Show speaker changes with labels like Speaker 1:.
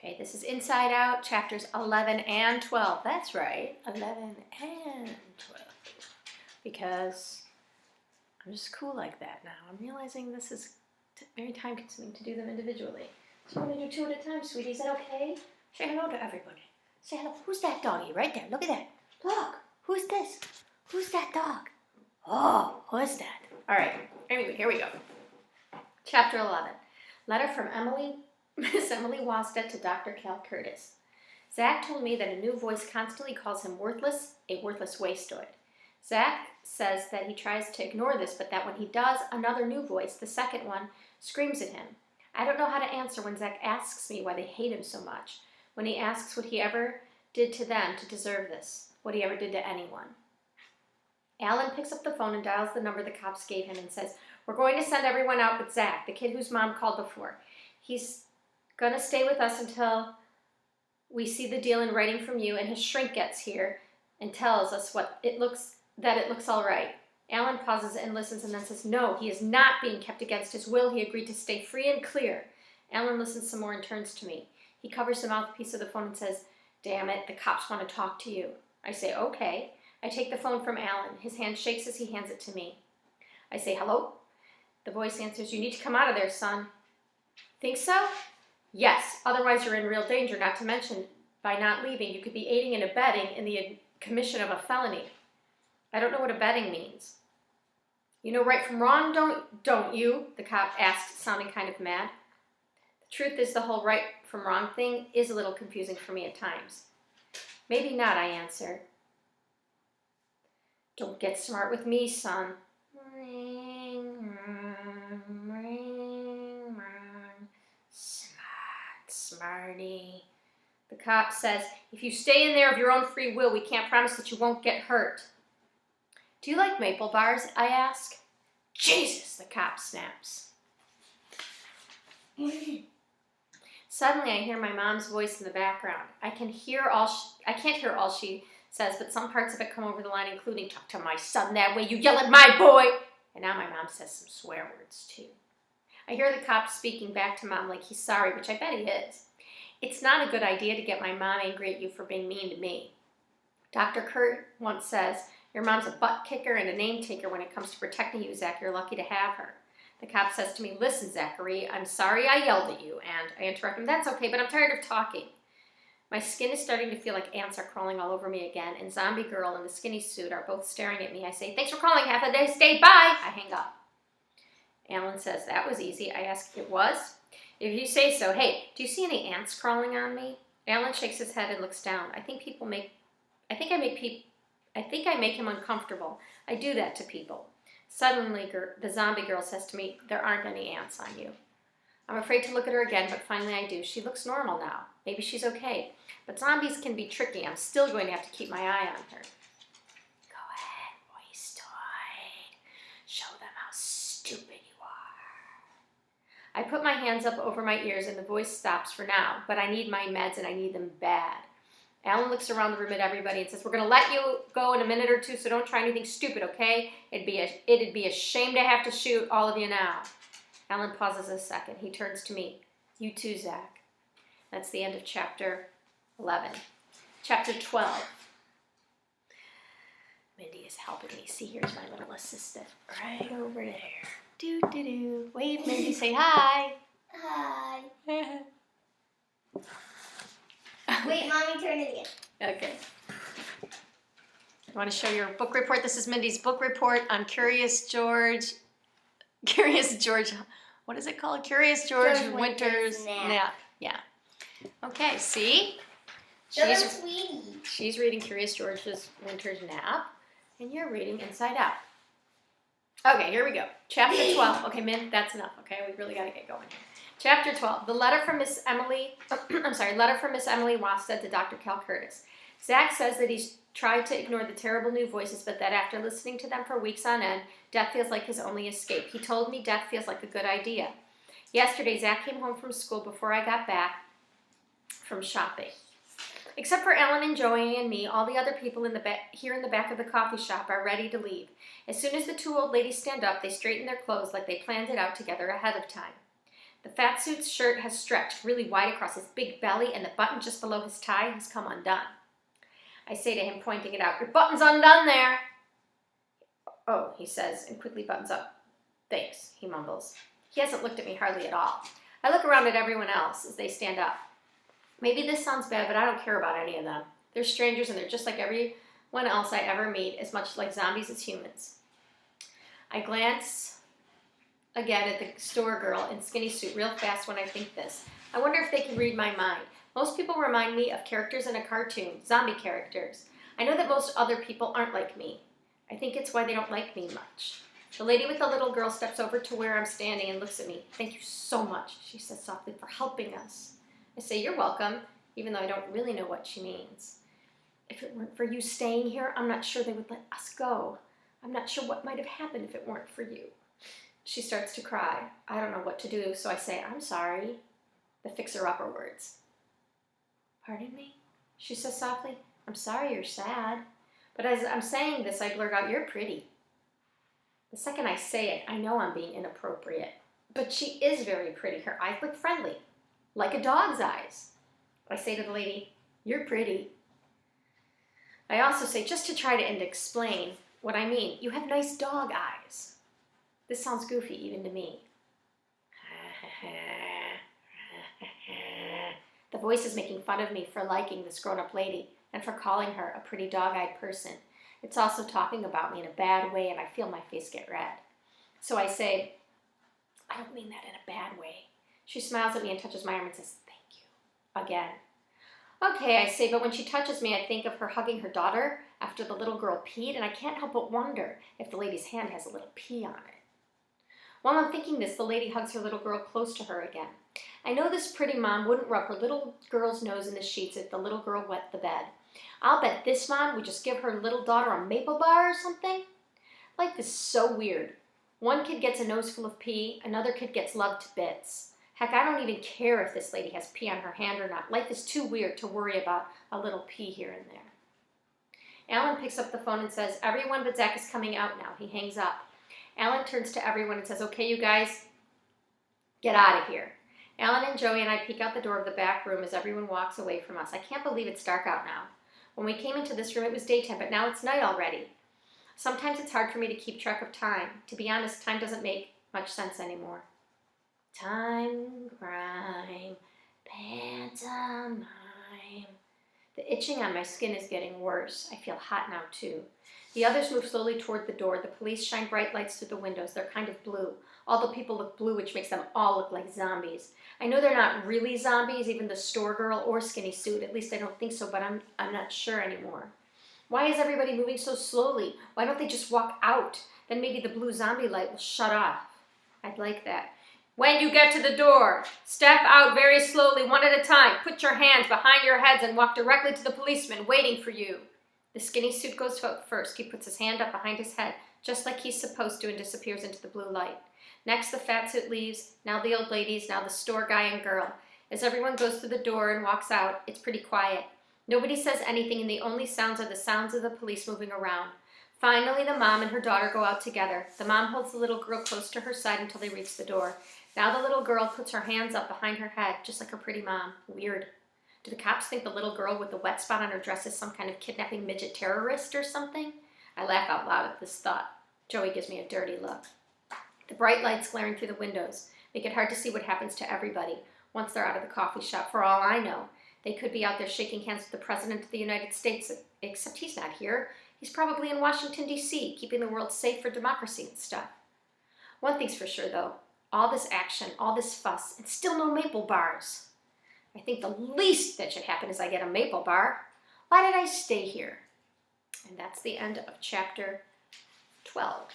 Speaker 1: Okay, this is Inside Out, chapters 11 and 12. That's right, 11 and 12. Because I'm just cool like that now. I'm realizing this is very time consuming to do them individually. So I'm going to do two at a time, sweetie. Is that okay? Say hello to everybody. Say hello. Who's that doggy right there? Look at that. Look. Who's this? Who's that dog? Oh, who's that? All right. Anyway, here we go. Chapter 11. Letter from Miss Emily Wastad to Dr. Cal Curtis. Zach told me that a new voice constantly calls him worthless, a worthless wastoid. Zach says that he tries to ignore this, but that when he does, another new voice, the second one, screams at him. I don't know how to answer when Zach asks me why they hate him so much, when he asks what he ever did to them to deserve this, what he ever did to anyone. Alan picks up the phone and dials the number the cops gave him and says, "We're going to send everyone out but Zach, the kid whose mom called before. He's going to stay with us until we see the deal in writing from you, and his shrink gets here and tells us that it looks all right." Alan pauses and listens and then says, "No, he is not being kept against his will. He agreed to stay free and clear." Alan listens some more and turns to me. He covers the mouthpiece of the phone and says, "Damn it, the cops want to talk to you." I say, "Okay." I take the phone from Alan. His hand shakes as he hands it to me. I say, "Hello?" The voice answers, "You need to come out of there, son." "Think so?" "Yes, otherwise you're in real danger, not to mention by not leaving, you could be aiding and abetting in the commission of a felony." "I don't know what abetting means." "You know right from wrong, don't you?" the cop asked, sounding kind of mad. The truth is the whole right from wrong thing is a little confusing for me at times. "Maybe not," I answer. "Don't get smart with me, son." Smarty. The cop says, "If you stay in there of your own free will, we can't promise that you won't get hurt." "Do you like maple bars?" I ask. "Jesus," the cop snaps. Suddenly, I hear my mom's voice in the background. I can't hear all she says, but some parts of it come over the line, including, "Talk to my son that way, you yell at my boy." And now my mom says some swear words, too. I hear the cop speaking back to Mom like he's sorry, which I bet he is. "It's not a good idea to get my mom angry at you for being mean to me. Dr. Kurt once says, your mom's a butt kicker and a name taker when it comes to protecting you, Zach. You're lucky to have her." The cop says to me, "Listen, Zachary, I'm sorry I yelled at you." And I interrupt him, "That's okay, but I'm tired of talking." My skin is starting to feel like ants are crawling all over me again, and Zombie Girl and the skinny suit are both staring at me. I say, "Thanks for calling. Have a nice day. Bye." I hang up. Alan says, "That was easy." I ask, "It was?" "If you say so. Hey, do you see any ants crawling on me?" Alan shakes his head and looks down. I think I make him uncomfortable. I do that to people. Suddenly, the zombie girl says to me, "There aren't any ants on you." I'm afraid to look at her again, but finally I do. She looks normal now. Maybe she's okay. But zombies can be tricky. I'm still going to have to keep my eye on her. "Go ahead, wastoid. Show them how stupid you are." I put my hands up over my ears and the voice stops for now, but I need my meds and I need them bad. Alan looks around the room at everybody and says, "We're going to let you go in a minute or two, so don't try anything stupid, okay? It'd be a shame to have to shoot all of you now." Alan pauses a second. He turns to me. "You too, Zach." That's the end of chapter 11. Chapter 12. Mindy is helping me. See, here's my little assistant right over there. Do. Wave, Mindy. Say hi.
Speaker 2: Hi. Wait, Mommy, turn it again.
Speaker 1: Okay. I want to show your book report. This is Mindy's book report on Curious George, what is it called? Curious George Winter's Nap. Yeah. Okay, see? She's reading Curious George's Winter's Nap, and you're reading Inside Out. Okay, here we go. Chapter 12. Okay, Min, that's enough. Okay, we really got to get going here. Chapter 12. The letter from Miss Emily Wastad to Dr. Cal Curtis. Zach says that he's tried to ignore the terrible new voices, but that after listening to them for weeks on end, death feels like his only escape. He told me death feels like a good idea. Yesterday, Zach came home from school before I got back from shopping. Except for Ellen and Joey and me, all the other people here in the back of the coffee shop are ready to leave. As soon as the two old ladies stand up, they straighten their clothes like they planned it out together ahead of time. The fat suit's shirt has stretched really wide across his big belly, and the button just below his tie has come undone. I say to him, pointing it out, "Your button's undone there." "Oh," he says, and quickly buttons up. "Thanks," he mumbles. He hasn't looked at me hardly at all. I look around at everyone else as they stand up. Maybe this sounds bad, but I don't care about any of them. They're strangers, and they're just like everyone else I ever meet, as much like zombies as humans. I glance again at the store girl in skinny suit real fast when I think this. I wonder if they can read my mind. Most people remind me of characters in a cartoon, zombie characters. I know that most other people aren't like me. I think it's why they don't like me much. The lady with the little girl steps over to where I'm standing and looks at me. "Thank you so much," she says softly, "for helping us." I say, "You're welcome," even though I don't really know what she means. "If it weren't for you staying here, I'm not sure they would let us go. I'm not sure what might have happened if it weren't for you." She starts to cry. I don't know what to do, so I say, "I'm sorry." The fixer-upper words. "Pardon me?" she says softly. "I'm sorry you're sad." But as I'm saying this, I blurt out, "You're pretty." The second I say it, I know I'm being inappropriate. But she is very pretty. Her eyes look friendly, like a dog's eyes. I say to the lady, "You're pretty." I also say, just to try to explain what I mean, "You have nice dog eyes." This sounds goofy even to me. The voice is making fun of me for liking this grown-up lady and for calling her a pretty dog-eyed person. It's also talking about me in a bad way, and I feel my face get red. So I say, "I don't mean that in a bad way." She smiles at me and touches my arm and says, "Thank you," again. "Okay," I say, but when she touches me, I think of her hugging her daughter after the little girl peed, and I can't help but wonder if the lady's hand has a little pee on it. While I'm thinking this, the lady hugs her little girl close to her again. I know this pretty mom wouldn't rub her little girl's nose in the sheets if the little girl wet the bed. I'll bet this mom would just give her little daughter a maple bar or something. Life is so weird. One kid gets a nose full of pee, another kid gets loved to bits. Heck, I don't even care if this lady has pee on her hand or not. Life is too weird to worry about a little pee here and there. Alan picks up the phone and says, "Everyone but Zach is coming out now." He hangs up. Alan turns to everyone and says, "Okay, you guys, get out of here." Alan and Joey and I peek out the door of the back room as everyone walks away from us. I can't believe it's dark out now. When we came into this room, it was daytime, but now it's night already. Sometimes it's hard for me to keep track of time. To be honest, time doesn't make much sense anymore. Time, crime, pantomime. The itching on my skin is getting worse. I feel hot now, too. The others move slowly toward the door. The police shine bright lights through the windows. They're kind of blue. All the people look blue, which makes them all look like zombies. I know they're not really zombies, even the store girl or skinny suit. At least I don't think so, but I'm not sure anymore. Why is everybody moving so slowly? Why don't they just walk out? Then maybe the blue zombie light will shut off. I'd like that. "When you get to the door, step out very slowly, one at a time. Put your hands behind your heads and walk directly to the policeman waiting for you." The skinny suit goes first. He puts his hand up behind his head, just like he's supposed to, and disappears into the blue light. Next, the fat suit leaves. Now the old ladies, now the store guy and girl. As everyone goes through the door and walks out, it's pretty quiet. Nobody says anything, and the only sounds are the sounds of the police moving around. Finally, the mom and her daughter go out together. The mom holds the little girl close to her side until they reach the door. Now the little girl puts her hands up behind her head, just like her pretty mom. Weird. Do the cops think the little girl with the wet spot on her dress is some kind of kidnapping midget terrorist or something? I laugh out loud at this thought. Joey gives me a dirty look. The bright lights glaring through the windows make it hard to see what happens to everybody once they're out of the coffee shop. For all I know, they could be out there shaking hands with the President of the United States, except he's not here. He's probably in Washington, D.C., keeping the world safe for democracy and stuff. One thing's for sure, though. All this action, all this fuss, and still no maple bars. I think the least that should happen is I get a maple bar. Why did I stay here? And that's the end of chapter 12.